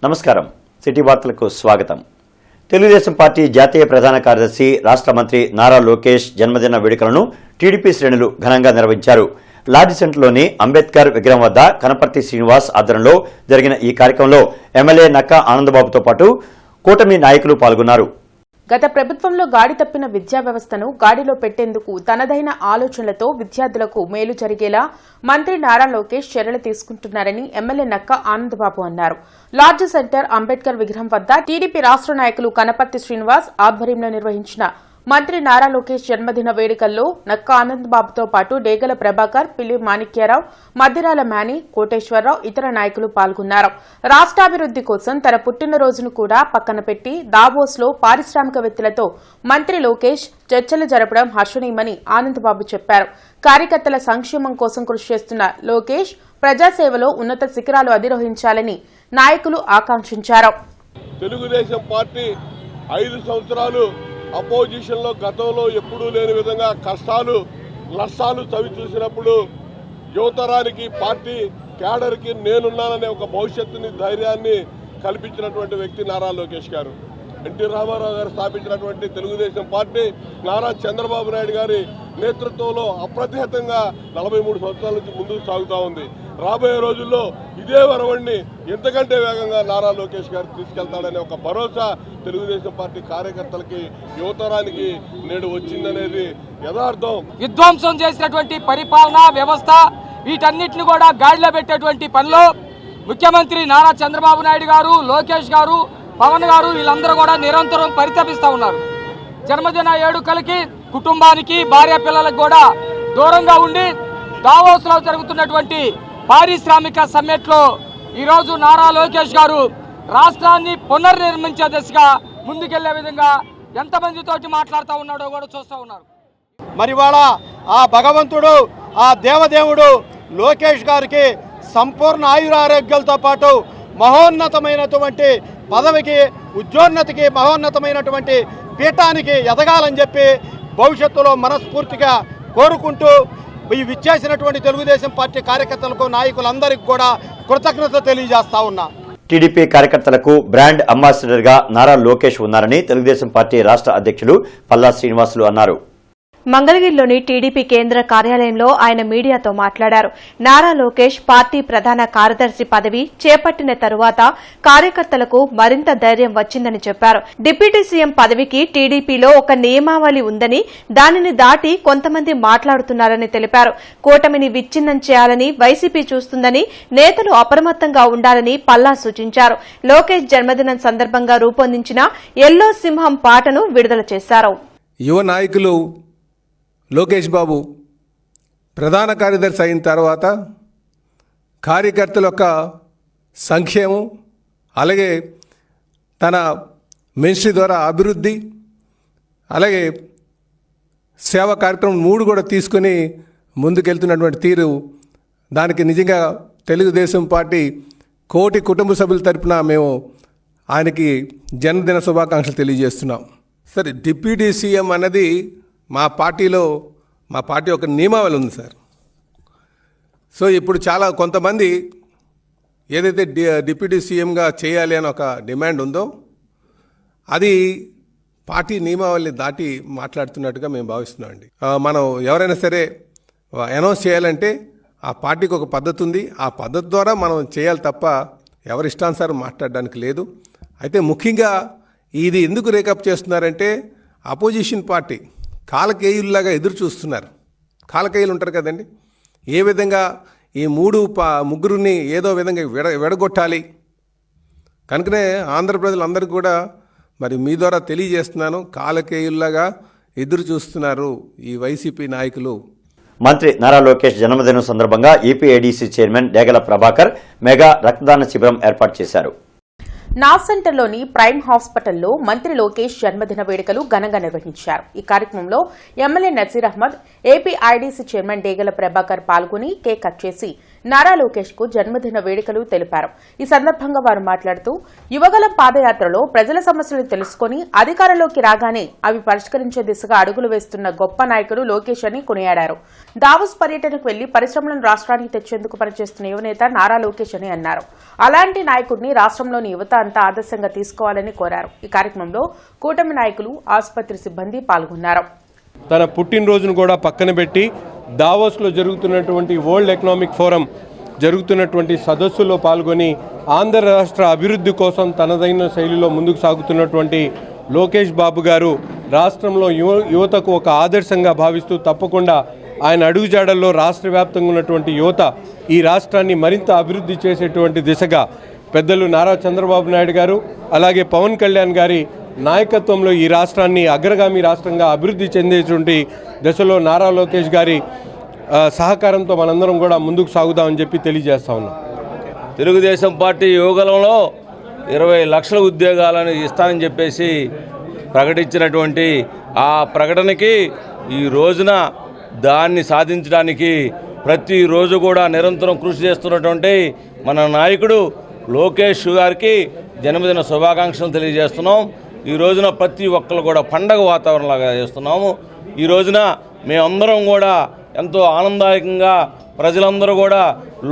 నమస్కారం సిటీ వార్తలకు స్వాగతం. తెలుగుదేశం పార్టీ జాతీయ ప్రధాన కార్యదర్శి రాష్ట్ర మంత్రి నారా లోకేష్ జన్మదిన వేడుకలను టీడీపీ శ్రేణులు ఘనంగా నిర్వహించారు. లాడ్జి సెంటర్లోని అంబేద్కర్ విగ్రహం వద్ద కనపర్తి శ్రీనివాస్ ఆధ్వర్యంలో జరిగిన ఈ కార్యక్రమంలో ఎమ్మెల్యే నక్కా ఆనందబాబుతో పాటు కూటమి నాయకులు పాల్గొన్నారు. గత ప్రభుత్వంలో గాడి తప్పిన విద్యా వ్యవస్థను గాడిలో పెట్టేందుకు తనదైన ఆలోచనలతో విద్యార్థులకు మేలు జరిగేలా మంత్రి నారా లోకేష్ చర్యలు తీసుకుంటున్నారని ఎమ్మెల్యే నక్కా ఆనందబాబు అన్నారు. లాడ్జి సెంటర్ అంబేద్కర్ విగ్రహం వద్ద టీడీపీ రాష్ట్ర నాయకులు కనపర్తి శ్రీనివాస్ ఆధ్వర్యంలో నిర్వహించిన మంత్రి నారా లోకేష్ జన్మదిన వేడుకల్లో నక్కా ఆనందబాబుతో పాటు డేగల ప్రభాకర్, పిల్లి మాణిక్యారావు, మద్దిరాల మేని, కోటేశ్వరరావు ఇతర నాయకులు పాల్గొన్నారు. రాష్ట్రాభివృద్ది కోసం తన పుట్టినరోజును కూడా పక్కన పెట్టి దావోస్లో పారిశ్రామికవేత్తలతో మంత్రి లోకేష్ చర్చలు జరపడం హర్షణీయమని ఆనందబాబు చెప్పారు. కార్యకర్తల సంక్షేమం కోసం కృషి చేస్తున్న లోకేష్ ప్రజాసేవలో ఉన్నత శిఖరాలు అధిరోహించాలని నాయకులు ఆకాంక్షించారు. తెలుగుదేశం పార్టీ 5 సంవత్సరాలు అపోజిషన్ లో గతంలో ఎప్పుడూ లేని విధంగా కష్టాలు నష్టాలు చవి చూసినప్పుడు యువతరానికి పార్టీ క్యాడర్కి నేనున్నాననే ఒక భవిష్యత్తుని ధైర్యాన్ని కల్పించినటువంటి వ్యక్తి నారా లోకేష్ గారు. ఎన్టీ రామారావు గారు స్థాపించినటువంటి తెలుగుదేశం పార్టీ నారా చంద్రబాబు నాయుడు గారి నేతృత్వంలో అప్రతిహతంగా 43 సంవత్సరాల నుంచి ముందుకు సాగుతూ ఉంది. రాబోయే రోజుల్లో ఇదే వరవడిని ఎంతకంటే వేగంగా నారా లోకేష్ గారు తీసుకెళ్తాడనే ఒక భరోసా తెలుగుదేశం పార్టీ కార్యకర్తలకి యువతరానికి నేడు వచ్చిందనేది యథార్థం. విధ్వంసం చేసినటువంటి పరిపాలనా వ్యవస్థ వీటన్నిటిని కూడా గాడిలో పెట్టేటువంటి పనిలో ముఖ్యమంత్రి నారా చంద్రబాబు నాయుడు గారు, లోకేష్ గారు, పవన్ గారు వీళ్ళందరూ కూడా నిరంతరం పరితపిస్తూ ఉన్నారు. జన్మదిన వేడుకలకి కుటుంబానికి భార్య పిల్లలకు కూడా దూరంగా ఉండి దావోస్లో జరుగుతున్నటువంటి పారిశ్రామిక సమ్మిట్లో ఈరోజు నారా లోకేష్ గారు రాష్ట్రాన్ని పునర్నిర్మించే దిశగా ముందుకెళ్లే విధంగా ఎంతమందితోటి మాట్లాడుతూ ఉన్నాడో కూడా చూస్తూ ఉన్నారు. మరి వాళ్ళ ఆ భగవంతుడు, ఆ దేవదేవుడు లోకేష్ గారికి సంపూర్ణ ఆయురారోగ్యాలతో పాటు మహోన్నతమైనటువంటి పదవికి, ఉద్యోన్నతికి, మహోన్నతమైనటువంటి పీఠానికి ఎదగాలని చెప్పి భవిష్యత్తులో మనస్ఫూర్తిగా కోరుకుంటూ ఈ విచ్చేసినటువంటి తెలుగుదేశం పార్టీ కార్యకర్తలకు, నాయకులందరికీ కూడా కృతజ్ఞత తెలియజేస్తా ఉన్నా. టీడీపీ కార్యకర్తలకు బ్రాండ్ అంబాసిడర్ గా నారా లోకేష్ ఉన్నారని తెలుగుదేశం పార్టీ రాష్ట్ర అధ్యక్షులు పల్లా శ్రీనివాసులు అన్నారు. మంగళగిరిలోని టీడీపీ కేంద్ర కార్యాలయంలో ఆయన మీడియాతో మాట్లాడారు. నారా లోకేష్ పార్టీ ప్రధాన కార్యదర్శి పదవి చేపట్టిన తరువాత కార్యకర్తలకు మరింత ధైర్యం వచ్చిందని చెప్పారు. డిప్యూటీ సీఎం పదవికి టీడీపీలో ఒక నియమావళి ఉందని, దానిని దాటి కొంతమంది మాట్లాడుతున్నారని తెలిపారు. కూటమిని విచ్ఛిన్నం చేయాలని వైసీపీ చూస్తుందని, నేతలు అప్రమత్తంగా ఉండాలని పల్లా సూచించారు. లోకేష్ జన్మదినం సందర్భంగా రూపొందించిన ఎల్లో సింహం పాటను విడుదల చేశారు. యువ నాయకులు లోకేష్ బాబు ప్రధాన కార్యదర్శి అయిన తర్వాత కార్యకర్తల యొక్క సంక్షేమం, అలాగే తన మినిస్ట్రీ ద్వారా అభివృద్ధి, అలాగే సేవా కార్యక్రమం 3 కూడా తీసుకొని ముందుకెళ్తున్నటువంటి తీరు, దానికి నిజంగా తెలుగుదేశం పార్టీ కోటి కుటుంబ సభ్యుల తరపున మేము ఆయనకి జన్మదిన శుభాకాంక్షలు తెలియజేస్తున్నాం. సరే, డిప్యూటీ సీఎం అన్నది మా పార్టీ ఒక నియమావళి ఉంది సార్. సో ఇప్పుడు కొంతమంది ఏదైతే డిప్యూటీ సీఎంగా చేయాలి అని ఒక డిమాండ్ ఉందో అది పార్టీ నియమావళిని దాటి మాట్లాడుతున్నట్టుగా మేము భావిస్తున్నామండి. మనం ఎవరైనా సరే అనౌన్స్ చేయాలంటే ఆ పార్టీకి ఒక పద్ధతి ఉంది, ఆ పద్ధతి ద్వారా మనం చేయాలి తప్ప ఎవరిష్టానుసారం మాట్లాడడానికి లేదు. అయితే ముఖ్యంగా ఇది ఎందుకు రేకప్ చేస్తున్నారంటే అపోజిషన్ పార్టీ కాలకేయుల్లాగా ఎదురు చూస్తున్నారు. కాలకేయులు ఉంటారు కదండి, ఏ విధంగా ఈ ముగ్గురిని ఏదో విధంగా విడగొట్టాలి. కనుకనే ఆంధ్ర ప్రజలందరికీ కూడా మరి మీ ద్వారా తెలియజేస్తున్నాను, కాలకేయుల్లాగా ఎదురు చూస్తున్నారు ఈ వైసీపీ నాయకులు. మంత్రి నారా లోకేష్ జన్మదినం సందర్భంగా ఏపీఐడీసీ చైర్మన్ డేగల ప్రభాకర్ మెగా రక్తదాన శిబిరం ఏర్పాటు చేశారు. నాస్ సెంటర్లోని ప్రైమ్ హాస్పిటల్లో మంత్రి లోకేష్ జన్మదిన వేడుకలు ఘనంగా నిర్వహించారు. ఈ కార్యక్రమంలో MLA Nazir Ahmed, APIDC chairman డేగల ప్రభాకర్ పాల్గొని కేక్ కట్ చేసి నారా లోకేష్ కు జన్మదిన వేడుకలు తెలిపారు. ఈ సందర్భంగా వారు మాట్లాడుతూ యువగలం పాదయాత్రలో ప్రజల సమస్యలు తెలుసుకుని అధికారంలోకి రాగానే అవి పరిష్కరించే దిశగా అడుగులు వేస్తున్న గొప్ప నాయకుడు లోకేష్ అని కొనియాడారు. దావోస్ పర్యటనకు వెళ్లి పరిశ్రమలను రాష్ట్రానికి తెచ్చేందుకు పనిచేస్తున్న యువనేత నారా లోకేష్ అని అన్నారు. అలాంటి నాయకుడిని రాష్ట్రంలోని యువత అంతా ఆదర్శంగా తీసుకోవాలని కోరారు. ఈ కార్యక్రమంలో కూటమి నాయకులు, ఆసుపత్రి సిబ్బంది పాల్గొన్నారు. తన పుట్టినరోజును కూడా పక్కన పెట్టి దావోస్లో జరుగుతున్నటువంటి వరల్డ్ ఎకనామిక్ ఫోరం జరుగుతున్నటువంటి సదస్సులో పాల్గొని ఆంధ్ర రాష్ట్ర అభివృద్ధి కోసం తనదైన శైలిలో ముందుకు సాగుతున్నటువంటి లోకేష్ బాబు గారు రాష్ట్రంలో యువతకు ఒక ఆదర్శంగా భావిస్తూ తప్పకుండా ఆయన అడుగుజాడల్లో రాష్ట్ర వ్యాప్తంగా ఉన్నటువంటి యువత ఈ రాష్ట్రాన్ని మరింత అభివృద్ధి చేసేటువంటి దిశగా పెద్దలు నారా చంద్రబాబు నాయుడు గారు అలాగే పవన్ కళ్యాణ్ గారి నాయకత్వంలో ఈ రాష్ట్రాన్ని అగ్రగామి రాష్ట్రంగా అభివృద్ధి చెందేటువంటి దశలో నారా లోకేష్ గారి సహకారంతో మనందరం కూడా ముందుకు సాగుదామని చెప్పి తెలియజేస్తా ఉన్నాం. తెలుగుదేశం పార్టీ యువగలంలో 20 లక్షల ఉద్యోగాలను ఇస్తానని చెప్పేసి ప్రకటించినటువంటి ఆ ప్రకటనకి ఈ రోజున దాన్ని సాధించడానికి ప్రతిరోజు కూడా నిరంతరం కృషి చేస్తున్నటువంటి మన నాయకుడు లోకేష్ గారికి జన్మదిన శుభాకాంక్షలు తెలియజేస్తున్నాం. ఈ రోజున ప్రతి ఒక్కరు కూడా పండగ వాతావరణంలాగా చేస్తున్నాము. ఈ రోజున మేమందరం కూడా ఎంతో ఆనందదాయకంగా ప్రజలందరూ కూడా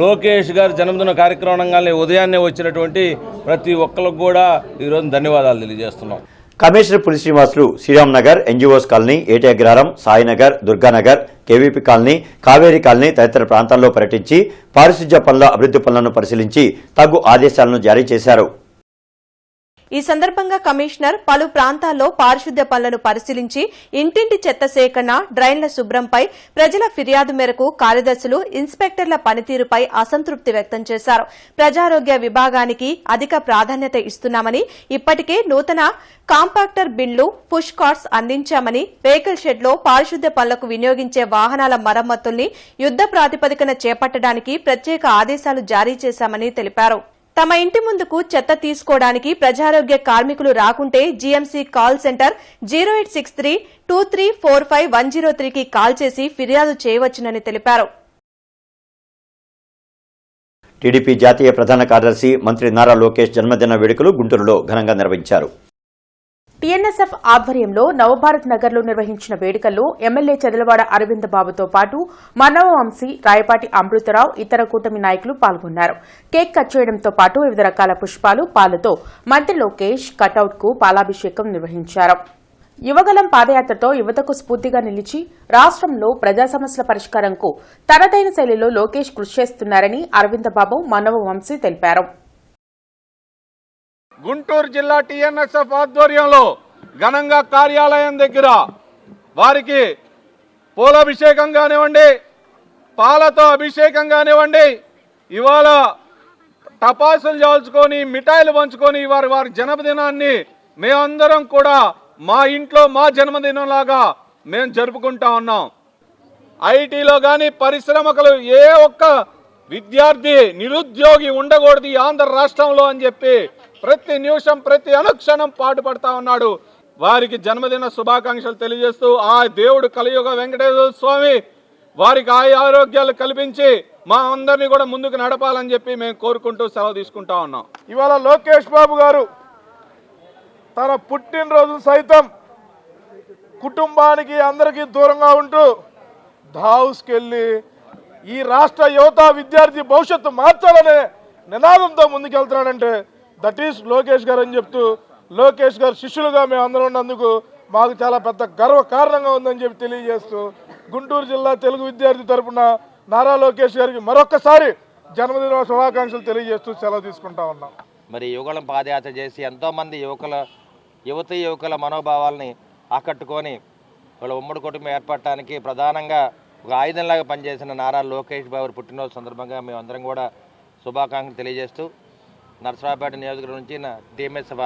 లోకేష్ గారి జన్మదిన కార్యక్రమంగానే ఉదయాన్నే వచ్చినటువంటి ప్రతి ఒక్కరికి కూడా ఈరోజు ధన్యవాదాలు తెలియజేస్తున్నాం. Commissioner Puli Srinivasulu Sriram Nagar, NGOs colony, AT Agraharam, Sainagar, Durganagar, KVP colony, Kaveri colony తదితర ప్రాంతాల్లో పర్యటించి పారిశుధ్య పనుల అభివృద్ధి పనులను పరిశీలించి తగు ఆదేశాలను జారీ చేశారు. ఈ సందర్భంగా కమిషనర్ పలు ప్రాంతాల్లో పారిశుద్ధ్య పనులను పరిశీలించి ఇంటింటి చెత్త సేకరణ, డ్రైన్ల శుభ్రంపై ప్రజల ఫిర్యాదు మేరకు కార్యదర్శులు, ఇన్స్పెక్టర్ల పనితీరుపై అసంతృప్తి వ్యక్తం చేశారు. ప్రజారోగ్య విభాగానికి అధిక ప్రాధాన్యత ఇస్తున్నామని, ఇప్పటికే నూతన కాంపాక్టర్ బిన్లు, పుష్ కార్ట్స్ అందించామని, వెహికల్ షెడ్లో పారిశుద్ధ్య పనులకు వినియోగించే వాహనాల మరమ్మతుల్ని యుద్ద ప్రాతిపదికన చేపట్టడానికి ప్రత్యేక ఆదేశాలు జారీ చేశామని తెలిపారు. తమ ఇంటి ముందుకు చెత్త తీసుకోవడానికి ప్రజారోగ్య కార్మికులు రాకుంటే జీఎంసీ కాల్ సెంటర్ 0863-2345-103కి కాల్ చేసి ఫిర్యాదు చేయవచ్చునని తెలిపారు. టీడీపీ జాతీయ ప్రధాన కార్యదర్శి మంత్రి నారా లోకేష్ జన్మదిన వేడుకలు గుంటూరులో ఘనంగా నిర్వహించారు. టీఎన్ఎస్ఎఫ్ ఆధ్వర్యంలో నవభారత్ నగర్లో నిర్వహించిన వేడుకల్లో ఎమ్మెల్యే చదలవాడ అరవింద్ బాబుతో పాటు మనవ వంశీ, రాయపాటి అమృతరావు, ఇతర కూటమి నాయకులు పాల్గొన్నారు. కేక్ కట్ చేయడంతో పాటు వివిధ రకాల పుష్పాలు, పాలతో మంత్రి లోకేష్ కటౌట్ కు పాలాభిషేకం నిర్వహించారు. యువగలం పాదయాత్రతో యువతకు స్ఫూర్తిగా నిలిచి రాష్ట్రంలో ప్రజా సమస్యల పరిష్కారంకు తనదైన శైలిలో లోకేష్ కృషి చేస్తున్నారని అరవింద్ బాబు, మనవ వంశీ తెలిపారు. గుంటూరు జిల్లా టీఎన్ఎస్ఎఫ్ ఆధ్వర్యంలో ఘనంగా కార్యాలయం దగ్గర వారికి పూలాభిషేకం కానివ్వండి, పాలతో అభిషేకం కానివ్వండి, ఇవాళ టపాసులు చాల్చుకొని మిఠాయిలు పంచుకొని వారి జన్మదినాన్ని మేమందరం కూడా మా ఇంట్లో మా జన్మదినంలాగా మేము జరుపుకుంటా ఉన్నాం. ఐటీలో కానీ పరిశ్రమకులు ఏ ఒక్క విద్యార్థి నిరుద్యోగి ఉండకూడదు ఆంధ్ర రాష్ట్రంలో అని చెప్పి ప్రతి నిమిషం ప్రతి అనుక్షణం పాటుపడతా ఉన్నాడు. వారికి జన్మదిన శుభాకాంక్షలు తెలియజేస్తూ ఆ దేవుడు కలియుగ వెంకటేశ్వర స్వామి వారికి ఆరోగ్యాలు కల్పించి మా అందరినీ కూడా ముందుకు నడపాలని చెప్పి మేము కోరుకుంటూ సెలవు తీసుకుంటా ఉన్నాం. ఇవాళ లోకేష్ బాబు గారు తన పుట్టినరోజు సైతం కుటుంబానికి అందరికీ దూరంగా ఉంటూ దావోస్కి వెళ్ళి ఈ రాష్ట్ర యువత విద్యార్థి భవిష్యత్తు మార్చాలనే నినాదంతో ముందుకెళ్తున్నాడంటే దట్ ఈస్ లోకేష్ గారు అని చెప్తూ, లోకేష్ గారు శిష్యులుగా మేము అందరం ఉన్నందుకు మాకు చాలా పెద్ద గర్వ కారణంగా ఉందని చెప్పి తెలియజేస్తూ గుంటూరు జిల్లా తెలుగు విద్యార్థి తరఫున నారా లోకేష్ గారికి మరొక్కసారి జన్మదిన శుభాకాంక్షలు తెలియజేస్తూ సెలవు తీసుకుంటా ఉన్నాం. మరి యువకులను పాదయాత్ర చేసి ఎంతోమంది యువకుల మనోభావాల్ని ఆకట్టుకొని వాళ్ళ ఉమ్మడి కుటుంబం ఏర్పడటానికి ప్రధానంగా ఒక ఆయుధంలాగా పనిచేసిన నారా లోకేష్ బాబు పుట్టినరోజు సందర్భంగా మేమందరం కూడా శుభాకాంక్షలు తెలియజేస్తూ నర్సరావుపేట నియోజకవర్గం నుంచి టీఎన్ఎస్ఎఫ్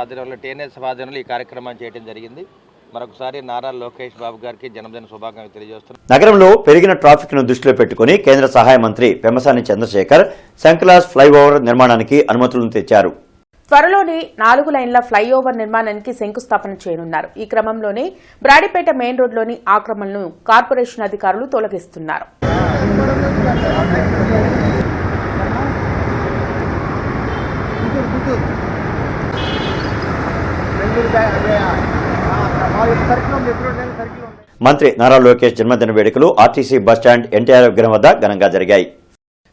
ఆధ్వర్యంలో ఈ కార్యక్రమాన్ని చేయడం జరిగింది. మరొకసారి నారా లోకేష్ బాబు గారికి జన్మదిన శుభాకాంక్షలు తెలియజేస్తున్నాం. నగరంలో పెరిగిన ట్రాఫిక్ ను దృష్టిలో పెట్టుకుని కేంద్ర సహాయ మంత్రి పెమ్మసాని చంద్రశేఖర్ శంకలాస్ ఫ్లైఓవర్ నిర్మాణానికి అనుమతులను తెచ్చారు. త్వరలోనే 4 లైన్ల ఫ్లైఓవర్ నిర్మాణానికి శంకుస్థాపన చేయనున్నారు. ఈ క్రమంలోనే బ్రాడిపేట మెయిన్ రోడ్లోని ఆక్రమణలను కార్పొరేషన్ అధికారులు తొలగిస్తున్నారు. ఈరోజు మంత్రి నారా లోకేష్ జన్మదిన వేడుకలు ఆర్టీసీ బస్టాండ్ ఎన్టీఆర్ విగ్రహం వద్ద ఘనంగా జరిగాయి.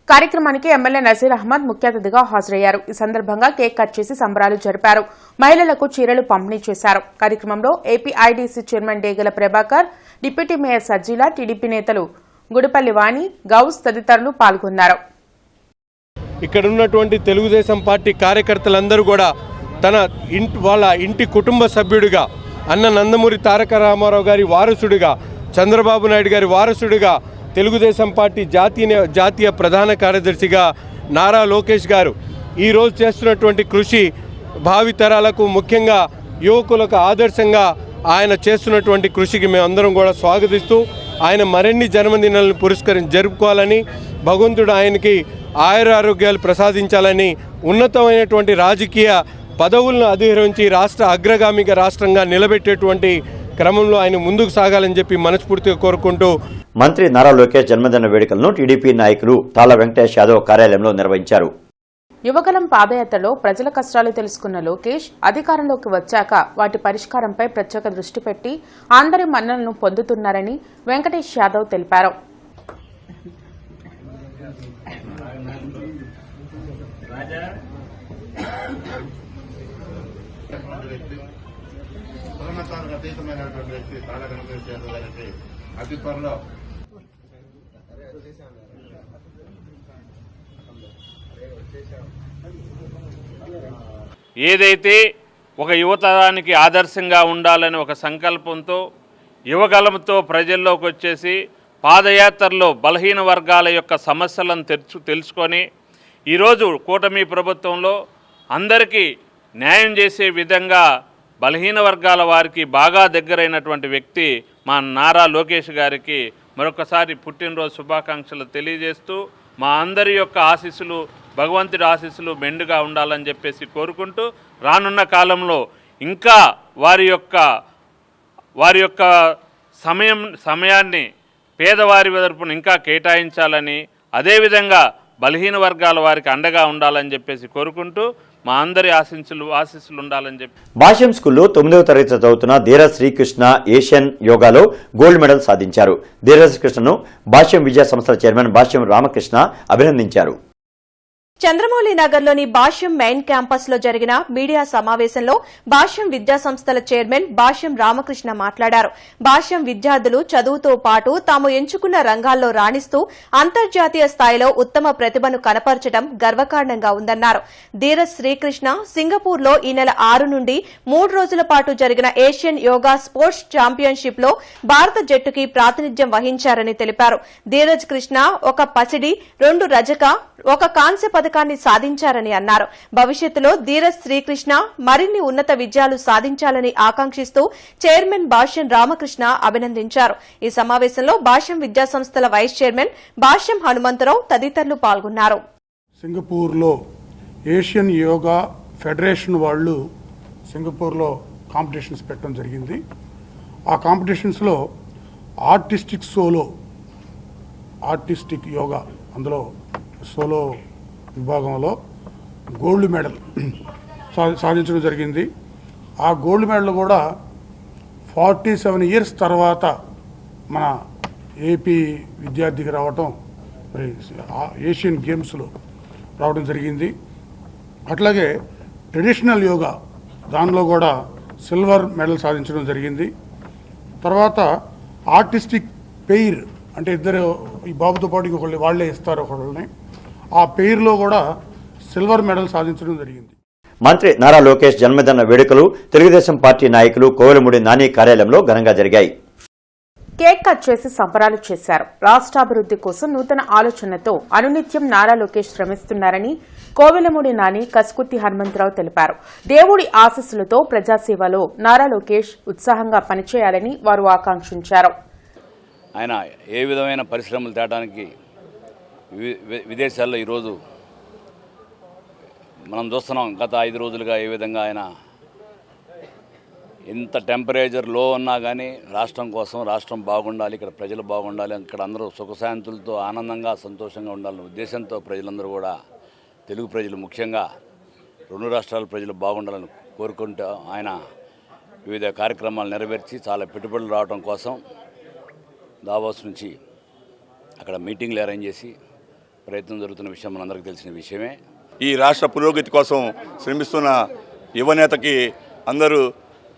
కార్యక్రమానికి ఎమ్మెల్యే నజీర్ అహ్మద్ ముఖ్య అతిథిగా హాజరయ్యారు. ఈ సందర్భంగా కేక్ కట్ చేసి సంబరాలు జరిపారు. మహిళలకు చీరలు పంపిణీ చేశారు. కార్యక్రమంలో ఏపీఐడీసీ చైర్మన్ డేగల ప్రభాకర్, డిప్యూటీ మేయర్ సజ్జీల, టీడీపీ నేతలు గుడిపల్లి వాణి, గౌస్ తదితరులు పాల్గొన్నారు. ఇక్కడ ఉన్నటువంటి తెలుగుదేశం పార్టీ కార్యకర్తలందరూ కూడా వాళ్ళ ఇంటి కుటుంబ సభ్యుడిగా, అన్న నందమూరి తారక రామారావు గారి వారసుడిగా, చంద్రబాబు నాయుడు గారి వారసుడిగా, తెలుగుదేశం పార్టీ జాతీయ ప్రధాన కార్యదర్శిగా నారా లోకేష్ గారు ఈరోజు చేస్తున్నటువంటి కృషి భావితరాలకు, ముఖ్యంగా యువకులకు ఆదర్శంగా ఆయన చేస్తున్నటువంటి కృషికి మేమందరం కూడా స్వాగతిస్తూ ఆయన మరిన్ని జన్మదినాలను జరుపుకోవాలని, భగవంతుడు ఆయనకి ఆయురారోగ్యాలు ప్రసాదించాలని, ఉన్నతమైనటువంటి రాజకీయ పదవులను అధిరోహించి రాష్ట్ర అగ్రగామిక రాష్ట్రంగా నిలబెట్టేటువంటి క్రమంలో ఆయన ముందుకు సాగాలని చెప్పి మనస్ఫూర్తిగా కోరుకుంటూ మంత్రి నారా లోకేష్ జన్మదిన వేడుకలను టీడీపీ నాయకులు తాళ్ల వెంకటేష్ యాదవ్ కార్యాలయంలో నిర్వహించారు. యువగలం పాదయాత్రలో ప్రజల కష్టాలు తెలుసుకున్న లోకేష్ అధికారంలోకి వచ్చాక వాటి పరిష్కారంపై ప్రత్యేక దృష్టి పెట్టి అందరి మన్ననలను పొందుతున్నారని వెంకటేష్ యాదవ్ తెలిపారు. ఏదైతే ఒక యువతరానికి ఆదర్శంగా ఉండాలని ఒక సంకల్పంతో యువగలంతో ప్రజల్లోకి వచ్చేసి పాదయాత్రలో బలహీన వర్గాల యొక్క సమస్యలను తెలుసుకొని ఈరోజు కూటమి ప్రభుత్వంలో అందరికీ న్యాయం చేసే విధంగా బలహీన వర్గాల వారికి బాగా దగ్గరైనటువంటి వ్యక్తి మా నారా లోకేష్ గారికి మరొకసారి పుట్టినరోజు శుభాకాంక్షలు తెలియజేస్తూ మా అందరి యొక్క ఆశీస్సులు, భగవంతుడి ఆశీస్సులు మెండుగా ఉండాలని చెప్పేసి కోరుకుంటూ రానున్న కాలంలో ఇంకా వారి యొక్క సమయాన్ని పేదవారి తరపున ఇంకా కేటాయించాలని, అదేవిధంగా బలహీన వర్గాల వారికి అండగా ఉండాలని చెప్పేసి కోరుకుంటూ మా అందరి ఆశీస్సులు ఉండాలని చెప్పి భాష్యం స్కూల్లో 9వ తరగతి చదువుతున్న ధీరజ్ శ్రీకృష్ణ ఏషియన్ యోగాలో గోల్డ్ మెడల్ సాధించారు. ధీరజ్ శ్రీకృష్ణను భాష్యం విద్యా సంస్థల చైర్మన్ భాష్యం రామకృష్ణ అభినందించారు. చంద్రమౌళి నగర్లోని భాష్యం మెయిన్ క్యాంపస్ లో జరిగిన మీడియా సమావేశంలో భాష్యం విద్యా సంస్థల చైర్మన్ భాష్యం రామకృష్ణ మాట్లాడారు. భాష్యం విద్యార్థులు చదువుతో పాటు తాము ఎంచుకున్న రంగాల్లో రాణిస్తూ అంతర్జాతీయ స్థాయిలో ఉత్తమ ప్రతిభను కనపరచడం గర్వకారణంగా ఉందన్నారు. ధీరజ్ శ్రీకృష్ణ సింగపూర్ లో ఈ నెల 6 నుండి 3 రోజుల పాటు జరిగిన ఏషియన్ యోగా స్పోర్ట్స్ ఛాంపియన్షిప్ లో భారత జట్టుకి ప్రాతినిధ్యం వహించారని తెలిపారు. ధీరజ్ కృష్ణ ఒక పసిడి, 2 రజక, 1 కాంస్య పథకాన్ని సాధించారని అన్నారు. భవిష్యత్తులో ధీరజ్ శ్రీకృష్ణ మరిన్ని ఉన్నత విజయాలు సాధించాలని ఆకాంక్షిస్తూ చైర్మన్ భాష్యం రామకృష్ణ అభినందించారు. ఈ సమావేశంలో భాష్యం విద్యా సంస్థల వైస్ చైర్మన్ భాష్యం హనుమంతరావు తదితరులు పాల్గొన్నారు. సింగపూర్లో ఏషియన్ యోగా ఫెడరేషన్ వాళ్ళు సింగపూర్లో కాంపిటీషన్స్ పెట్టడం జరిగింది. ఆ కాంపిటీషన్స్లో ఆర్టిస్టిక్ యోగా, అందులో సోలో విభాగంలో గోల్డ్ మెడల్ సాధించడం జరిగింది. ఆ గోల్డ్ మెడల్ కూడా 47 ఇయర్స్ తర్వాత మన ఏపీ విద్యార్థికి రావటం, మరి ఏషియన్ గేమ్స్లో రావడం జరిగింది. అట్లాగే ట్రెడిషనల్ యోగా దానిలో కూడా సిల్వర్ మెడల్ సాధించడం జరిగింది. తర్వాత ఆర్టిస్టిక్ పెయిర్ అంటే ఇద్దరు, ఈ బాబుతో పాటు ఇంకొకళ్ళు వాళ్లే ఇస్తారు ఒకళ్ళని, ఆ పెయిర్లో కూడా సిల్వర్ మెడల్ సాధించడం జరిగింది. మంత్రి నారా లోకేష్ జన్మదిన వేడుకలు తెలుగుదేశం పార్టీ నాయకులు కోవెలమూడి నాని కార్యాలయంలో ఘనంగా జరిగాయి. కేక్ కట్ చేసి సంబరాలు చేశారు. రాష్ట్రాభివృద్ది కోసం నూతన ఆలోచనతో అనునిత్యం నారా లోకేష్ శ్రమిస్తున్నారని కోవెలమూడి నాని, కస్కుర్తి హనుమంతరావు తెలిపారు. దేవుడి ఆశీస్సులతో ప్రజాసేవలో నారా లోకేష్ ఉత్సాహంగా పనిచేయాలని వారు ఆకాంక్షించారు. ఆయన ఏ విధమైన పరిశ్రమలు తేడానికి విదేశాల్లో ఈరోజు మనం చూస్తున్నాం. గత 5 రోజులుగా ఏ విధంగా ఆయన ఎంత టెంపరేచర్ లో ఉన్నా కానీ రాష్ట్రం కోసం, రాష్ట్రం బాగుండాలి, ఇక్కడ ప్రజలు బాగుండాలి, ఇక్కడ అందరూ సుఖశాంతులతో ఆనందంగా సంతోషంగా ఉండాలనే ఉద్దేశంతో ప్రజలందరూ కూడా, తెలుగు ప్రజలు ముఖ్యంగా రెండు రాష్ట్రాల ప్రజలు బాగుండాలని కోరుకుంటూ ఆయన వివిధ కార్యక్రమాలు నెరవేర్చి చాలా పెట్టుబడులు రావడం కోసం దావోస్ నుంచి అక్కడ మీటింగ్లు అరేంజ్ చేసి ప్రయత్నం జరుగుతున్న విషయం మనందరికీ తెలిసిన విషయమే. ఈ రాష్ట్ర పురోగతి కోసం శ్రమిస్తున్న యువనేతకి అందరూ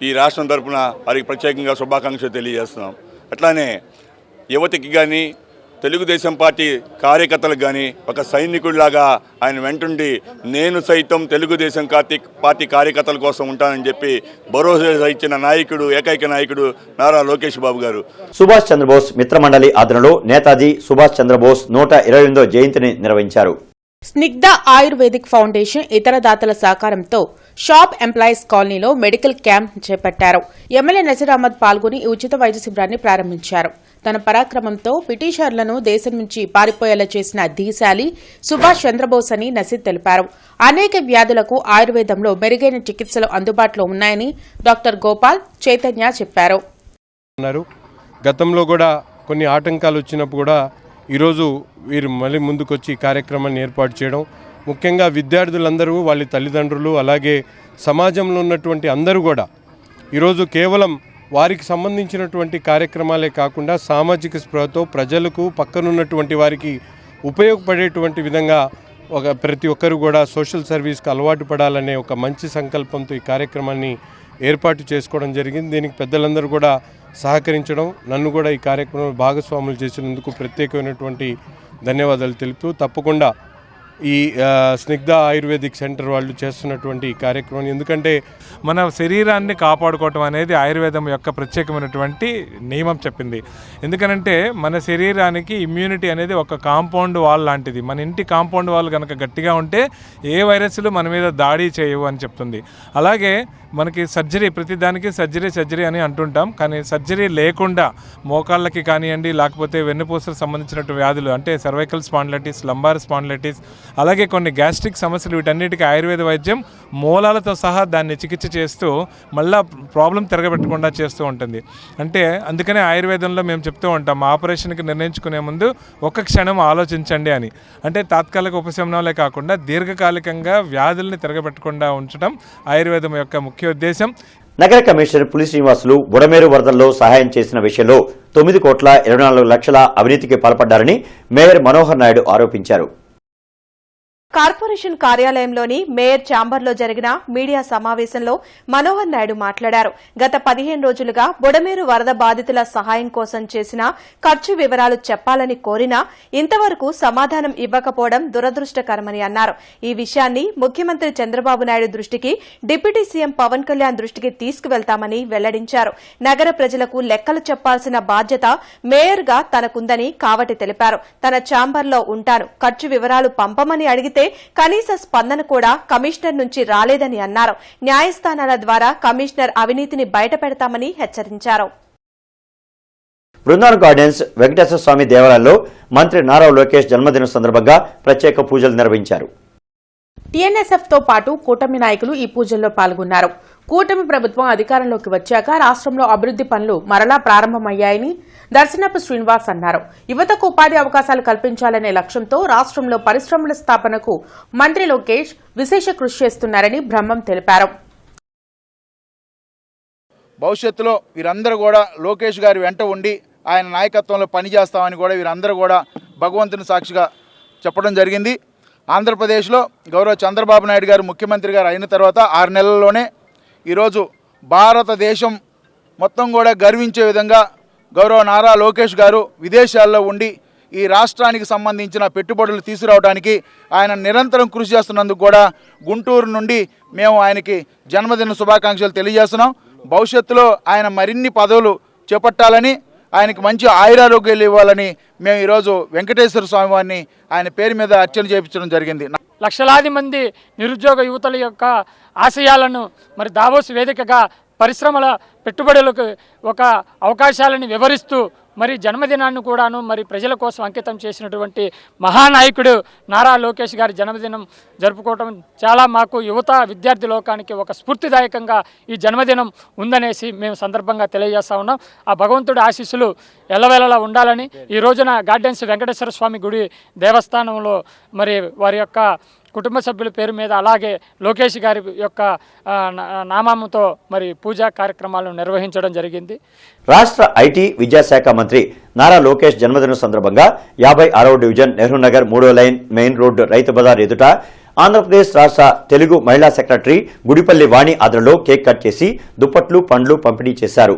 ఈ రాష్ట్రం తరఫున వారికి ప్రత్యేకంగా శుభాకాంక్షలు తెలియజేస్తున్నాం. అట్లానే యువతికి కానీ తెలుగుదేశం పార్టీ కార్యకర్తలకు కానీ ఒక సైనికుడిలాగా ఆయన వెంటుండి నేను సైతం తెలుగుదేశం పార్టీ కార్యకర్తల కోసం ఉంటానని చెప్పి భరోసా ఇచ్చిన నాయకుడు, ఏకైక నాయకుడు నారా లోకేష్ బాబు గారు. సుభాష్ చంద్రబోస్ మిత్రమండలి ఆధ్వర్యంలో నేతాజీ సుభాష్ చంద్రబోస్ 128వ జయంతిని నిర్వహించారు. స్నిగ్ధ ఆయుర్వేదిక్ ఫౌండేషన్ ఇతర దాతల సహకారంతో షాప్ ఎంప్లాయీస్ కాలనీలో మెడికల్ క్యాంప్ చేపట్టారు. ఎమ్మెల్యే నజీర్ అహ్మద్ పాల్గొని ఈ ఉచిత వైద్య శిబిరాన్ని ప్రారంభించారు. తన పరాక్రమంతో బ్రిటిషర్లను దేశం నుంచి పారిపోయేలా చేసిన ధీశాలి సుభాష్ చంద్రబోస్ అని నజీర్ తెలిపారు. అనేక వ్యాధులకు ఆయుర్వేదంలో మెరుగైన చికిత్సలు అందుబాటులో ఉన్నాయని డాక్టర్ గోపాల్ చైతన్య చెప్పారు. గతంలో కూడా కొన్ని ఆటంకాలు వచ్చినప్పుడు కూడా ఈరోజు వీరు మళ్ళీ ముందుకొచ్చి కార్యక్రమాన్ని ఏర్పాటు చేయడం, ముఖ్యంగా విద్యార్థులందరూ వాళ్ళ తల్లిదండ్రులు అలాగే సమాజంలో ఉన్నటువంటి అందరూ కూడా ఈరోజు కేవలం వారికి సంబంధించినటువంటి కార్యక్రమాలే కాకుండా సామాజిక స్పృహతో ప్రజలకు పక్కనున్నటువంటి వారికి ఉపయోగపడేటువంటి విధంగా ప్రతి ఒక్కరు కూడా సోషల్ సర్వీస్కి అలవాటు పడాలనే ఒక మంచి సంకల్పంతో ఈ కార్యక్రమాన్ని ఏర్పాటు చేసుకోవడం జరిగింది. దీనికి పెద్దలందరూ కూడా సహకరించడం, నన్ను కూడా ఈ కార్యక్రమంలో భాగస్వాములు చేసినందుకు ప్రత్యేకమైనటువంటి ధన్యవాదాలు తెలుపుతూ తప్పకుండా ఈ స్నిగ్ధ ఆయుర్వేదిక్ సెంటర్ వాళ్ళు చేస్తున్నటువంటి ఈ కార్యక్రమం, ఎందుకంటే మన శరీరాన్ని కాపాడుకోవటం అనేది ఆయుర్వేదం యొక్క ప్రత్యేకమైనటువంటి నియమం చెప్పింది. ఎందుకనంటే మన శరీరానికి ఇమ్యూనిటీ అనేది ఒక కాంపౌండ్ వాల్ లాంటిది. మన ఇంటి కాంపౌండ్ వాల్ కనుక గట్టిగా ఉంటే ఏ వైరస్లు మన మీద దాడి చేయవు అని చెప్తుంది. అలాగే మనకి సర్జరీ, ప్రతిదానికి సర్జరీ అని అంటుంటాం, కానీ సర్జరీ లేకుండా మోకాళ్ళకి కానివ్వండి, లేకపోతే వెన్నుపూసలకు సంబంధించినటువంటి వ్యాధులు అంటే సర్వైకల్ స్పాండిలైటిస్, లంబార్ స్పాండిలైటిస్, అలాగే కొన్ని గ్యాస్ట్రిక్ సమస్యలు, వీటన్నిటికీ ఆయుర్వేద వైద్యం మూలాలతో సహా దాన్ని చికిత్స చేస్తూ మళ్ళీ ప్రాబ్లం తిరగబెట్టకుండా చేస్తూ ఉంటుంది. అంటే అందుకనే ఆయుర్వేదంలో మేము చెప్తూ ఉంటాం, ఆపరేషన్కి నిర్ణయించుకునే ముందు ఒక క్షణం ఆలోచించండి అని. అంటే తాత్కాలిక ఉపశమనాలే కాకుండా దీర్ఘకాలికంగా వ్యాధుల్ని తిరగబెట్టకుండా ఉంచడం ఆయుర్వేదం యొక్క ముఖ్య ఉద్దేశం. నగర కమిషనర్ పులి శ్రీనివాసులు బుడమేరు వరదల్లో సహాయం చేసిన విషయంలో 9,24,00,000 అవినీతికి పాల్పడ్డారని మేయర్ మనోహర్ నాయుడు ఆరోపించారు. కార్పొరేషన్ కార్యాలయంలోని మేయర్ ఛాంబర్లో జరిగిన మీడియా సమావేశంలో మనోహర్ నాయుడు మాట్లాడారు. గత 15 రోజులుగా బుడమేరు వరద బాధితుల సహాయం కోసం చేసిన ఖర్చు వివరాలు చెప్పాలని కోరినా ఇంతవరకు సమాధానం ఇవ్వకపోవడం దురదృష్టకరమని అన్నారు. ఈ విషయాన్ని ముఖ్యమంత్రి చంద్రబాబు నాయుడు దృష్టికి, డిప్యూటీ సీఎం పవన్ కళ్యాణ్ దృష్టికి తీసుకువెళ్తామని వెల్లడించారు. నగర ప్రజలకు లెక్కలు చెప్పాల్సిన బాధ్యత మేయర్గా తనకుందని కావటి తెలిపారు. తన ఛాంబర్లో ఉంటాను, ఖర్చు వివరాలు పంపమని అడిగితే కనీస స్పందన కూడా కమిషనర్ నుంచి రాలేదని అన్నారు. న్యాయస్థానాల ద్వారా కమిషనర్ అవినీతిని బయటపెడతామని హెచ్చరించారు. బృందావన్ గార్డెన్స్ వెంకటేశ్వర స్వామి దేవాలయంలో మంత్రి నారా లోకేష్ జన్మదినం సందర్భంగా ప్రత్యేక పూజలు నిర్వహించారు. టీఎన్ఎస్ఎఫ్ తో పాటు కూటమి నాయకులు ఈ పూజల్లో పాల్గొన్నారు. కూటమి ప్రభుత్వం అధికారంలోకి వచ్చాక రాష్ట్రంలో అభివృద్ది పనులు మరలా ప్రారంభమయ్యాయని దర్శనపు శ్రీనివాస్ అన్నారు. యువతకు ఉపాధి అవకాశాలు కల్పించాలనే లక్ష్యంతో రాష్ట్రంలో పరిశ్రమల స్థాపనకు మంత్రి లోకేష్ విశేష కృషి చేస్తున్నారని బ్రహ్మం తెలిపారు. భవిష్యత్తులో వీరందరూ కూడా లోకేష్ గారి వెంట ఉండి ఆయన నాయకత్వంలో పనిచేస్తామని కూడా వీరందరూ కూడా భగవంతుని సాక్షిగా చెప్పడం జరిగింది. ఆంధ్రప్రదేశ్లో గౌరవ చంద్రబాబు నాయుడు గారు ముఖ్యమంత్రి గారు అయిన తర్వాత 6 నెలల్లోనే ఈరోజు భారతదేశం మొత్తం కూడా గర్వించే విధంగా గౌరవ నారా లోకేష్ గారు విదేశాల్లో ఉండి ఈ రాష్ట్రానికి సంబంధించిన పెట్టుబడులు తీసుకురావడానికి ఆయన నిరంతరం కృషి చేస్తున్నందుకు కూడా గుంటూరు నుండి మేము ఆయనకి జన్మదిన శుభాకాంక్షలు తెలియజేస్తున్నాం. భవిష్యత్తులో ఆయన మరిన్ని పదవులు చేపట్టాలని, ఆయనకి మంచి ఆయురారోగ్యాలు ఇవ్వాలని మేము ఈరోజు వెంకటేశ్వర స్వామి వారిని ఆయన పేరు మీద అర్చన చేయించడం జరిగింది. లక్షలాది మంది నిరుద్యోగ యువతల యొక్క ఆశయాలను మరి దావోస్ వేదికగా పరిశ్రమల పెట్టుబడులకు ఒక అవకాశాలను వివరిస్తూ మరి జన్మదినాన్ని కూడాను మరి ప్రజల కోసం అంకితం చేసినటువంటి మహానాయకుడు నారా లోకేష్ గారి జన్మదినం జరుపుకోవటం చాలా మాకు యువత విద్యార్థి లోకానికి ఒక స్ఫూర్తిదాయకంగా ఈ జన్మదినం ఉందనేసి మేము సందర్భంగా తెలియజేస్తా ఉన్నాం. ఆ భగవంతుడి ఆశీస్సులు ఎల్లవేళలా ఉండాలని ఈ రోజున గార్డెన్స్ వెంకటేశ్వర స్వామి గుడి దేవస్థానంలో మరి వారి యొక్క కుటుంబ సభ్యుల పేరు మీద అలాగే లోకేష్ గారి యొక్క నామంతో మరి పూజా కార్యక్రమాలను నిర్వహించడం జరిగింది. రాష్ట్ర ఐటీ విద్యాశాఖ మంత్రి నారా లోకేష్ జన్మదినం సందర్భంగా 56వ డివిజన్ నెహ్రూ నగర్ 3వ line main road Rythu Bazar ఎదుట ఆంధ్రప్రదేశ్ రాష్ట్ర తెలుగు మహిళా సెక్రటరీ గుడిపల్లి వాణి ఆధ్వర్యంలో కేక్ కట్ చేసి దుప్పట్లు పండ్లు పంపిణీ చేశారు.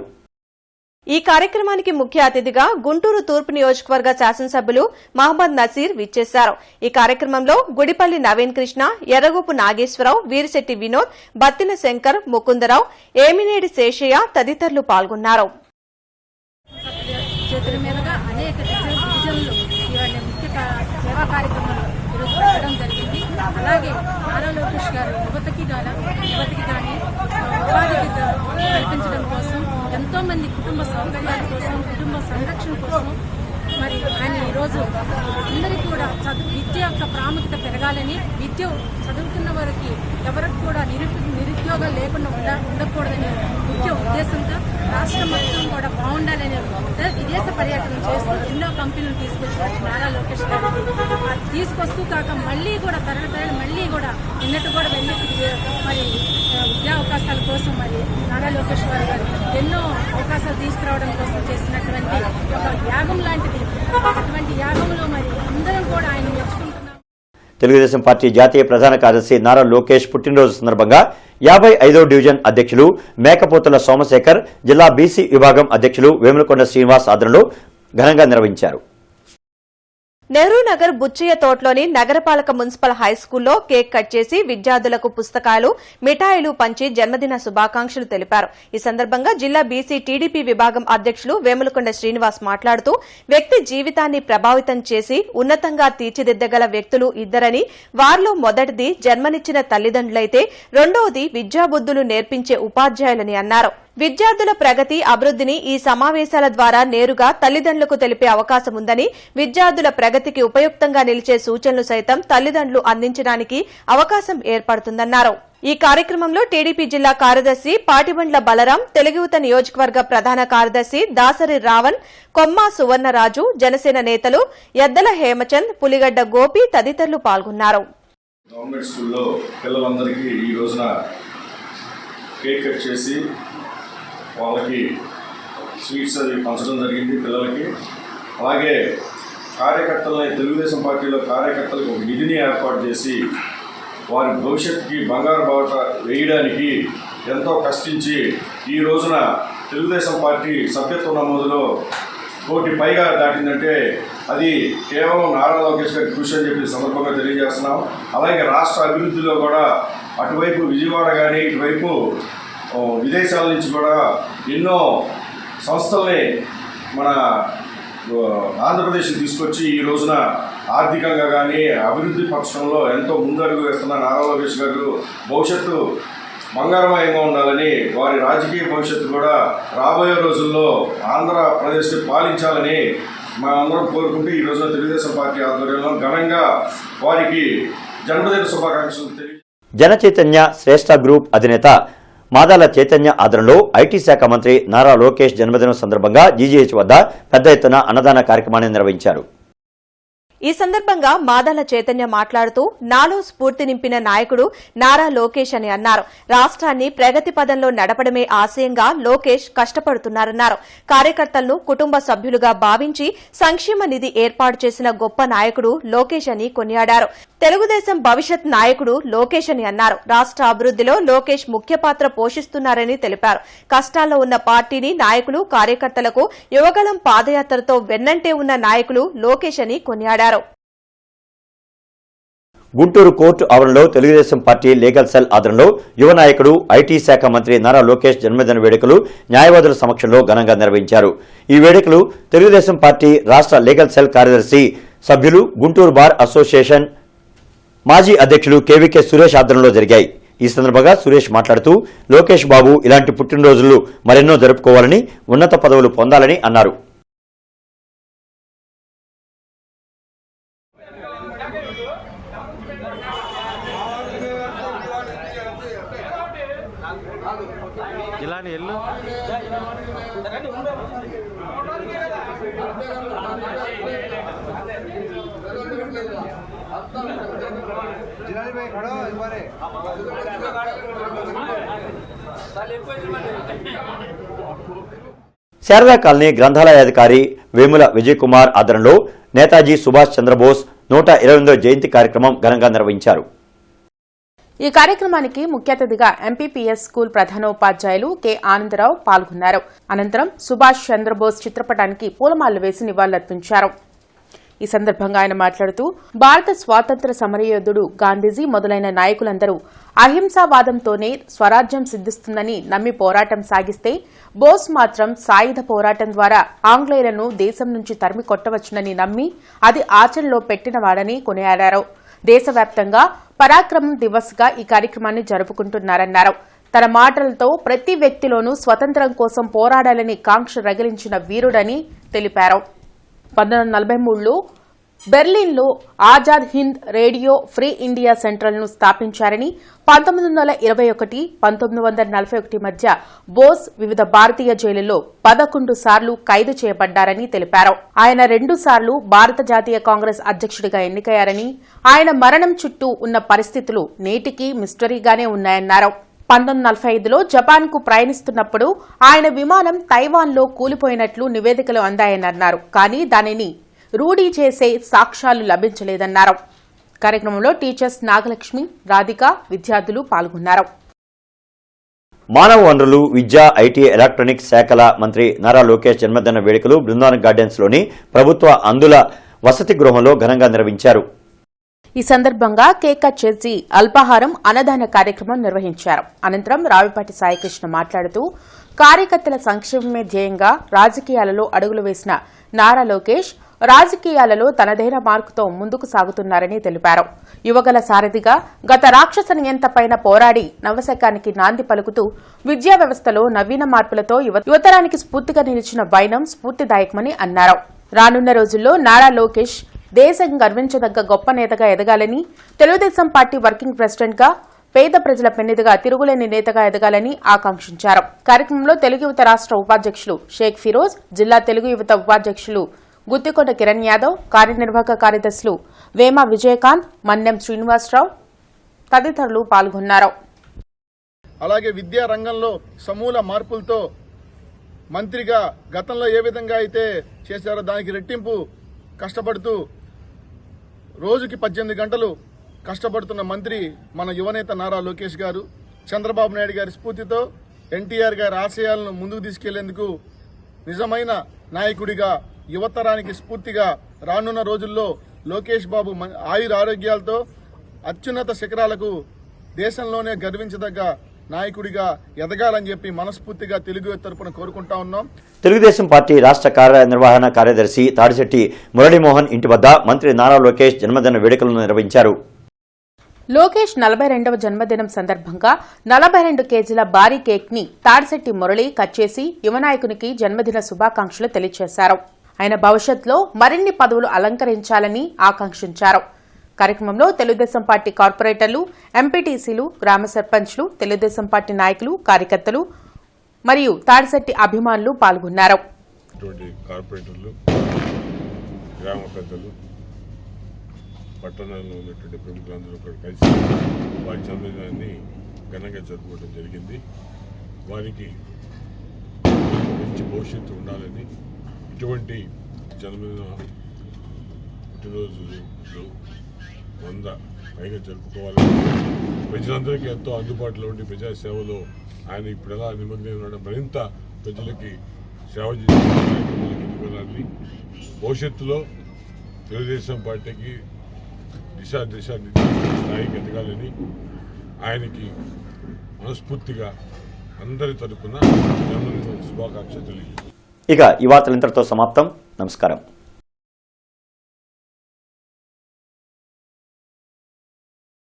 ఈ కార్యక్రమానికి ముఖ్య అతిథిగా గుంటూరు తూర్పు నియోజకవర్గ శాసనసభ్యులు మహమ్మద్ నసీర్ విచ్చేశారు. ఈ కార్యక్రమంలో గుడిపల్లి నవీన్ కృష్ణ, ఎర్రగోపు నాగేశ్వరరావు, వీరిశెట్టి వినోద్, బత్తిన శంకర్, ముకుందరావు, ఏమినేడి శేషయ్య తదితరులు పాల్గొన్నారు. అలాగే నారా లోకేష్ గారు యువతకి కానీ ఉపాధికి కల్పించడం కోసం, ఎంతోమంది కుటుంబ సౌకర్యాల కోసం, కుటుంబ సంరక్షణ కోసం మరి ఆయన ఈరోజు అందరికీ కూడా విద్య యొక్క ప్రాముఖ్యత పెరగాలని, విద్య చదువుతున్న వారికి ఎవరికి కూడా నిరుద్యోగాలు లేకుండా ఉండకూడదనే ముఖ్య ఉద్దేశంతో రాష్ట్రం మొత్తం కూడా బాగుండాలనే విదేశ పర్యటన చేస్తూ ఎన్నో కంపెనీలు తీసుకొచ్చిన నారా లోకేష్ గారు తీసుకొస్తూ కాక మళ్ళీ కూడా తరగతి మళ్ళీ కూడా నిన్నట్టు కూడా మరి విద్యా అవకాశాల కోసం మరి నారా లోకేష్ గారు ఎన్నో అవకాశాలు తీసుకురావడం కోసం చేసినటువంటి ఒక యాగం లాంటిది. అటువంటి యాగంలో మరి అందరం కూడా ఆయన మెచ్చుకుంటున్నాం. తెలుగుదేశం పార్టీ జాతీయ ప్రధాన కార్యదర్శి నారా లోకేష్ పుట్టినరోజు సందర్భంగా 55వ డివిజన్ అధ్యక్షులు మేకపోతుల సోమశేఖర్, జిల్లా బీసీ విభాగం అధ్యక్షులు వేములకొండ శ్రీనివాస్ ఆధ్వర్యంలో ఘనంగా నిర్వహించారు. నెహ్రూ నగర్ బుచ్చయ్య తోటలోని నగరపాలక మున్సిపల్ హైస్కూల్లో కేక్ కట్ చేసి విద్యార్థులకు పుస్తకాలు, మిఠాయిలు పంచి జన్మదిన శుభాకాంక్షలు తెలిపారు. ఈ సందర్భంగా జిల్లా బీసీ టీడీపీ విభాగం అధ్యక్షులు వేములకొండ శ్రీనివాస్ మాట్లాడుతూ వ్యక్తి జీవితాన్ని ప్రభావితం చేసి ఉన్నతంగా తీర్చిదిద్దగల వ్యక్తులు ఇద్దరని, వారిలో మొదటిది జన్మనిచ్చిన తల్లిదండ్రులైతే రెండవది విద్యాబుద్ధులు నేర్పించే ఉపాధ్యాయులని అన్నారు. విద్యార్థుల ప్రగతి, అభివృద్ధిని ఈ సమావేశాల ద్వారా నేరుగా తల్లిదండ్రులకు తెలిపే అవకాశం ఉందని, విద్యార్థుల ప్రగతికి ఉపయుక్తంగా నిలిచే సూచనలు సైతం తల్లిదండ్రులు అందించడానికి అవకాశం ఏర్పడుతుందన్నారు. ఈ కార్యక్రమంలో టీడీపీ జిల్లా కార్యదర్శి పాటిబండ్ల బలరాం, తెలుగుయువత నియోజకవర్గ ప్రధాన కార్యదర్శి దాసరి రావణ్, కొమ్మ సువర్ణరాజు, జనసేన నేతలు ఎద్దల హేమచంద్, పులిగడ్డ గోపి తదితరులు పాల్గొన్నారు. గవర్నమెంట్ స్కూల్లో పిల్లలందరికీ ఈ రోజున కేక్ కట్ చేసి వాళ్ళకి స్వీట్స్ అవి పంచడం జరిగింది పిల్లలకి. అలాగే కార్యకర్తలని, తెలుగుదేశం పార్టీలో కార్యకర్తలకు ఒక నిధిని ఏర్పాటు చేసి వారి భవిష్యత్తుకి బంగారు బాట వేయడానికి ఎంతో కష్టించి ఈ రోజున తెలుగుదేశం పార్టీ సభ్యత్వ నమోదులో 1 కోటి పైగా దాటిందంటే అది కేవలం నారా లోకేష్ గారి కృషి అని చెప్పి సందర్భంగా తెలియజేస్తున్నాం. అలాగే రాష్ట్ర అభివృద్ధిలో కూడా అటువైపు విజయవాడ కానీ ఇటువైపు విదేశాల నుంచి కూడా ఎన్నో సంస్థల్ని మన ఆంధ్రప్రదేశ్కి తీసుకొచ్చి ఈ రోజున ఆర్థికంగా కానీ అభివృద్ధి పరచడంలో ఎంతో ముందడుగు వేస్తున్న నారా లోకేష్ గారు భవిష్యత్తు బంగారమయంగా ఉండాలని, వారి రాజకీయ భవిష్యత్తు కూడా రాబోయే రోజుల్లో ఆంధ్రప్రదేశ్ని పాలించాలని మేమందరం కోరుకుంటూ ఈ రోజున తెలుగుదేశం పార్టీ ఆధ్వర్యంలో ఘనంగా వారికి జన్మదిన శుభాకాంక్షలు తెలియ. జన చైతన్య శ్రేష్ఠ గ్రూప్ అధినేత మాదాల చైతన్య ఆధ్వర్యంలో ఐటీ శాఖ మంత్రి నారా లోకేష్ జన్మదినం సందర్భంగా జీజీహెచ్ వద్ద పెద్ద ఎత్తున అన్నదాన కార్యక్రమాన్ని నిర్వహించారు. ఈ సందర్భంగా మాదాల చైతన్య మాట్లాడుతూ నాలో స్ఫూర్తి నింపిన నాయకుడు నారా లోకేష్ అని అన్నారు. రాష్ట్రాన్ని ప్రగతి పదంలో నడపడమే ఆశయంగా లోకేష్ కష్టపడుతున్నారన్నారు. కార్యకర్తలను కుటుంబ సభ్యులుగా భావించి సంక్షేమ నిధి ఏర్పాటు చేసిన గొప్ప నాయకుడు లోకేష్ అని కొనియాడారు. తెలుగుదేశం భవిష్యత్ నాయకుడు లోకేష్ అని అన్నారు. రాష్ట్ర అభివృద్ధిలో లోకేష్ ముఖ్య పాత్ర పోషిస్తున్నారని తెలిపారు. కష్టాల్లో ఉన్న పార్టీని, నాయకులు, కార్యకర్తలకు యువగళం పాదయాత్రతో వెన్నంటే ఉన్న నాయకులు లోకేష్ అని కొనియాడారు. గుంటూరు కోర్టు ఆవరణలో తెలుగుదేశం పార్టీ లీగల్ సెల్ ఆధ్వర్యంలో యువ నాయకుడు ఐటీ శాఖ మంత్రి నారా లోకేష్ జన్మదిన వేడుకలు న్యాయవాదుల సమక్షంలో ఘనంగా నిర్వహించారు. ఈ వేడుకలు తెలుగుదేశం పార్టీ రాష్ట్ర లీగల్ సెల్ కార్యదర్శి సభ్యులు, గుంటూరు బార్ అసోసియేషన్ మాజీ అధ్యక్షులు కేవీకే సురేష్ ఆధ్వర్యంలో జరిగాయి. ఈ సందర్భంగా సురేష్ మాట్లాడుతూ లోకేష్ బాబు ఇలాంటి పుట్టినరోజులు మరెన్నో జరుపుకోవాలని, ఉన్నత పదవులు పొందాలని అన్నారు. శారదా కాలనీ గ్రంథాలయాధికారి వేముల విజయ్ కుమార్ ఆధ్వర్యంలో నేతాజీ సుభాష్ చంద్రబోస్ 128వ జయంతి కార్యక్రమం ఘనంగా నిర్వహించారు. ఈ కార్యక్రమానికి ముఖ్య అతిథిగా ఎంపీపీఎస్ స్కూల్ ప్రధానోపాధ్యాయులు కె ఆనందరావు పాల్గొన్నారు. అనంతరం సుభాష్ చంద్రబోస్ చిత్రపటానికి పూలమాలలు వేసి నివాళులర్పించారు. ఈ సందర్భంగా ఆయన మాట్లాడుతూ భారత స్వాతంత్ర్య సమరయోధుడు గాంధీజీ మొదలైన నాయకులందరూ అహింసావాదంతోనే స్వరాజ్యం సిద్ధిస్తుందని నమ్మి పోరాటం సాగిస్తే బోస్ మాత్రం సాయుధ పోరాటం ద్వారా ఆంగ్లేయులను దేశం నుంచి తరిమి కొట్టవచ్చునని నమ్మి అది ఆచరణలో పెట్టినవాడని కొనియాడారు. దేశవ్యాప్తంగా పరాక్రమం దివస్ గా ఈ కార్యక్రమాన్ని జరుపుకుంటున్నారన్నారు. తన మాటలతో ప్రతి వ్యక్తిలోనూ స్వతంత్రం కోసం పోరాడాలని కాంక్ష రగిలించిన వీరుడని తెలిపారు. 1943లో బెర్లిన్లో Azad Hind radio free India సెంట్రల్ను స్థాపించారని 1921, 1941 మధ్య బోస్ వివిధ భారతీయ జైలుల్లో 11 సార్లు ఖైదు చేయబడ్డారని తెలిపారు. ఆయన 2 సార్లు భారత జాతీయ కాంగ్రెస్ అధ్యక్షుడిగా ఎన్నికయ్యారని, ఆయన మరణం చుట్టూ ఉన్న పరిస్థితులు నేటికీ మిస్టరీగానే ఉన్నాయన్నారు. 1945లో జపాన్కు ప్రయాణిస్తున్నప్పుడు ఆయన విమానం తైవాన్లో కూలిపోయినట్లు నివేదికలు అందాయన్నారు. కానీ దానిని రూఢీ చేసే సాక్ష్యాలు లభించలేదన్నారు. కార్యక్రమంలో టీచర్స్ నాగలక్ష్మి, రాధిక, విద్యార్థులు పాల్గొన్నారు. మానవ వనరులు, విద్యా, ఐటీ, ఎలక్ట్రానిక్స్ శాఖల మంత్రి నారా లోకేష్ జన్మదిన వేడుకలు బృందావన్ గార్డెన్స్లోని ప్రభుత్వ అందుల వసతి గృహంలో ఘనంగా నిర్వహించారు. ఈ సందర్భంగా కేక్ కట్ చేసి అల్పాహారం, అన్నదాన కార్యక్రమం నిర్వహించారు. అనంతరం రావిపాటి సాయికృష్ణ మాట్లాడుతూ కార్యకర్తల సంక్షేమమే ధ్యేయంగా రాజకీయాలలో అడుగులు వేసిన నారా లోకేష్ రాజకీయాలలో తనదైన మార్కుతో ముందుకు సాగుతున్నారని తెలిపారు. యువగల సారథిగా గత రాక్షస నియంతపైన పోరాడి నవశకానికి నాంది పలుకుతూ విద్యా వ్యవస్థలో నవీన మార్పులతో యువతరానికి స్ఫూర్తిగా నిలిచిన వైనం స్ఫూర్తిదాయకమని అన్నారు. రానున్న రోజుల్లో నారా లోకేష్ దేశం గర్వించదగ్గ గొప్ప నేతగా ఎదగాలని, తెలుగుదేశం పార్టీ వర్కింగ్ ప్రెసిడెంట్ గా, పేద ప్రజల పెన్నిదిగా తిరుగులేని నేతగా ఎదగాలని ఆకాంక్షించారు. కార్యక్రమంలో తెలుగు యువత రాష్ట్ర ఉపాధ్యక్షులు షేక్ ఫిరోజ్, జిల్లా తెలుగు యువత ఉపాధ్యక్షులు గుత్తికొండ కిరణ్ యాదవ్, కార్యనిర్వాహక కార్యదర్శులు వేమ విజయకాంత్, మన్నెం శ్రీనివాసరావు తదితరులు పాల్గొన్నారు. అలాగే విద్యా రంగంలో సమూల మార్పులతో మంత్రిగా గతంలో ఏ విధంగా అయితే చేశారో దానికి రెట్టింపు కష్టపడుతూ రోజుకి 18 గంటలు కష్టపడుతున్న మంత్రి మన యువనేత నారా లోకేష్ గారు. చంద్రబాబు నాయుడు గారి స్ఫూర్తితో ఎన్టీఆర్ గారి ఆశయాలను ముందుకు తీసుకెళ్లేందుకు నిజమైన నాయకుడిగా, యువతరానికి స్ఫూర్తిగా రానున్న రోజుల్లో లోకేష్ బాబు ఆయుర ఆరోగ్యాలతో అత్యున్నత శిఖరాలకు దేశంలోనే గర్వించదగ్గ నాయకుడిగా ఎదగాలని చెప్పి మనస్ఫూర్తిగా తెలుగు తరపున కోరుకుంటా ఉన్నాం. తెలుగుదేశం పార్టీ రాష్ట్ర కార్యనిర్వహణ కార్యదర్శి తాడిశెట్టి మురళీమోహన్ ఇంటి వద్ద మంత్రి నారా లోకేష్ జన్మదిన వేడుకలను నిర్వహించారు. లోకేష్ 42వ జన్మదినం సందర్భంగా 42 కేజీల భారీ కేక్ ని తాడిశెట్టి మురళి కట్ చేసి యువనాయకునికి జన్మదిన శుభాకాంక్షలు తెలియజేశారు. ఆయన భవిష్యత్తులో మరిన్ని పదవులు అలంకరించాలని ఆకాంక్షించారు. కార్యక్రమంలో తెలుగుదేశం పార్టీ కార్పొరేటర్లు, ఎంపీటీసీలు, గ్రామ సర్పంచ్లు, తెలుగుదేశం పార్టీ నాయకులు, కార్యకర్తలు మరియు తాడిశెట్టి అభిమానులు పాల్గొన్నారు. పట్టణంలో ఉన్నటువంటి ప్రముఖులందరూ కూడా కలిసి వారి జన్మదినాన్ని ఘనంగా జరుపుకోవడం జరిగింది. వారికి మంచి భవిష్యత్తు ఉండాలని, ఇటువంటి జన్మదిన పుట్టినరోజులు 100 పైగా జరుపుకోవాలని, ప్రజలందరికీ ఎంతో అందుబాటులో ఉండి ప్రజాసేవలో ఆయన ఇప్పుడు ఎలా నిమగ్నం ఉండడం, మరింత ప్రజలకి సేవ చేయాలని, భవిష్యత్తులో తెలుగుదేశం పార్టీకి దిశ స్థాయికి ఎదగాలని ఆయనకి మనస్ఫూర్తిగా అందరి తరపున జన్మదిన శుభాకాంక్షలు తెలియజేస్తాను. ఇక ఈ వార్తలు ఇంతటితో సమాప్తం. నమస్కారం.